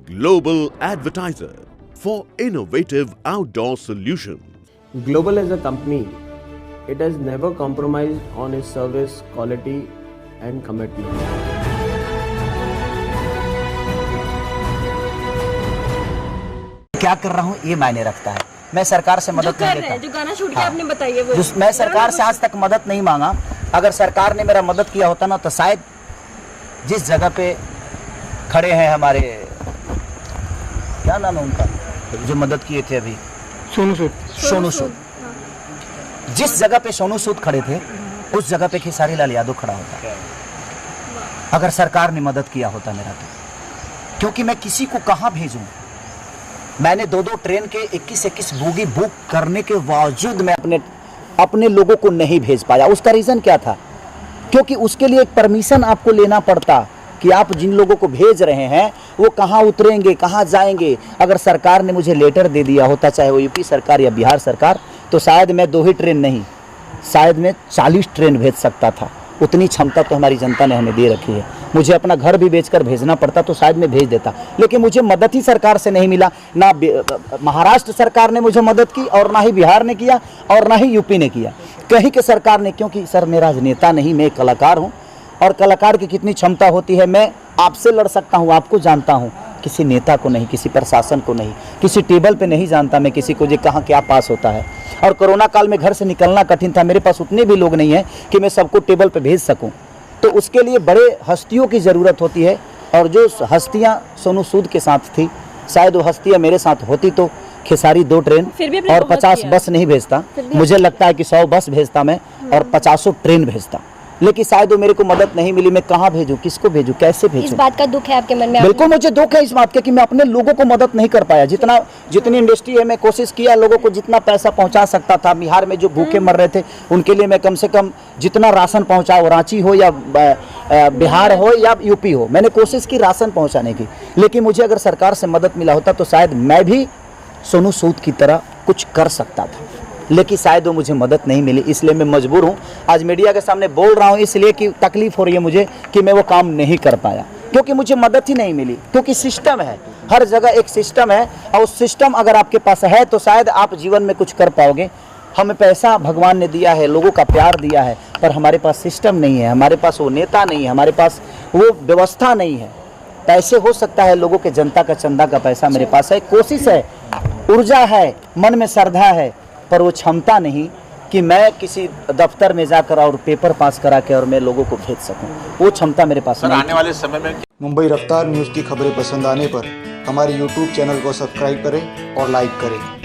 Global Advertiser for innovative outdoor solutions. Global as a company, it has never compromised on its service quality and commitment. क्या कर रहा हूँ ये मायने रखता है। मैं सरकार से मदद नहीं लेता। जो गाना शूट किया आपने बताइए वो। मैं सरकार से आज तक मदद नहीं मांगा। अगर सरकार ने मेरा मदद किया होता ना तो शायद जिस जगह पे खड़े हैं हमारे, क्या नाम है उनका जो मदद किए थे अभी, सोनू सूद। जिस जगह पे सोनू सूद खड़े थे उस जगह पे खेसारी लाल यादव खड़ा होता अगर सरकार ने मदद किया होता मेरा तो। क्योंकि मैं किसी को कहां भेजूं। मैंने दो ट्रेन के 21 बोगी बुक करने के बावजूद मैं अपने लोगों को नहीं भेज पाया। उसका रीज़न क्या था? क्योंकि उसके लिए एक परमिशन आपको लेना पड़ता कि आप जिन लोगों को भेज रहे हैं वो कहाँ उतरेंगे, कहाँ जाएंगे। अगर सरकार ने मुझे लेटर दे दिया होता, चाहे वो यूपी सरकार या बिहार सरकार, तो शायद मैं 2 ही ट्रेन नहीं, शायद मैं 40 ट्रेन भेज सकता था। उतनी क्षमता तो हमारी जनता ने हमें दे रखी है। मुझे अपना घर भी बेचकर भेजना पड़ता तो शायद मैं भेज देता, लेकिन मुझे मदद ही सरकार से नहीं मिला। ना महाराष्ट्र सरकार ने मुझे मदद की, और ना ही बिहार ने किया, और ना ही यूपी ने किया, कहीं के सरकार ने। क्योंकि सर मैं राजनेता नहीं, मैं कलाकार हूँ, और कलाकार की कितनी क्षमता होती है मैं आपसे लड़ सकता हूँ, आपको जानता हूँ, किसी नेता को नहीं, किसी प्रशासन को नहीं, किसी टेबल पे नहीं जानता मैं किसी को जो कहाँ क्या पास होता है। और कोरोना काल में घर से निकलना कठिन था, मेरे पास उतने भी लोग नहीं हैं कि मैं सबको टेबल पे भेज सकूं। तो उसके लिए बड़े हस्तियों की ज़रूरत होती है, और जो हस्तियां सोनू सूद के साथ थी, शायद वो हस्तियां मेरे साथ होती तो खेसारी 2 ट्रेन और 50 बस नहीं भेजता। मुझे लगता है कि 100 बस भेजता मैं और 50 ट्रेन भेजता, लेकिन शायद वो मेरे को मदद नहीं मिली। मैं कहाँ भेजूं, किसको भेजूं, कैसे भेजूं? इस बात का दुख है आपके मन में? बिल्कुल मुझे दुख है इस बात का कि मैं अपने लोगों को मदद नहीं कर पाया। जितनी इंडस्ट्री है, मैं कोशिश किया लोगों को जितना पैसा पहुंचा सकता था। बिहार में जो भूखे मर रहे थे उनके लिए मैं कम से कम जितना राशन पहुंचा, वो रांची हो या बिहार हो या यूपी हो, मैंने कोशिश की राशन पहुँचाने की। लेकिन मुझे अगर सरकार से मदद मिला होता तो शायद मैं भी सोनू सूद की तरह कुछ कर सकता था, लेकिन शायद वो मुझे मदद नहीं मिली। इसलिए मैं मजबूर हूँ, आज मीडिया के सामने बोल रहा हूँ, इसलिए कि तकलीफ हो रही है मुझे कि मैं वो काम नहीं कर पाया, क्योंकि मुझे मदद ही नहीं मिली। क्योंकि सिस्टम है, हर जगह एक सिस्टम है, और उस सिस्टम अगर आपके पास है तो शायद आप जीवन में कुछ कर पाओगे। हमें पैसा भगवान ने दिया है, लोगों का प्यार दिया है, पर हमारे पास सिस्टम नहीं है, हमारे पास वो नेता नहीं है, हमारे पास वो व्यवस्था नहीं है। पैसे हो सकता है, लोगों के जनता का चंदा का पैसा मेरे पास है, कोशिश है, ऊर्जा है, मन में श्रद्धा है, पर वो क्षमता नहीं कि मैं किसी दफ्तर में जाकर और पेपर पास करा के और मैं लोगों को भेज सकूं। वो क्षमता मेरे पास नहीं। आने वाले समय में मुंबई रफ्तार न्यूज़ की खबरें पसंद आने पर हमारे YouTube चैनल को सब्सक्राइब करें और लाइक करें।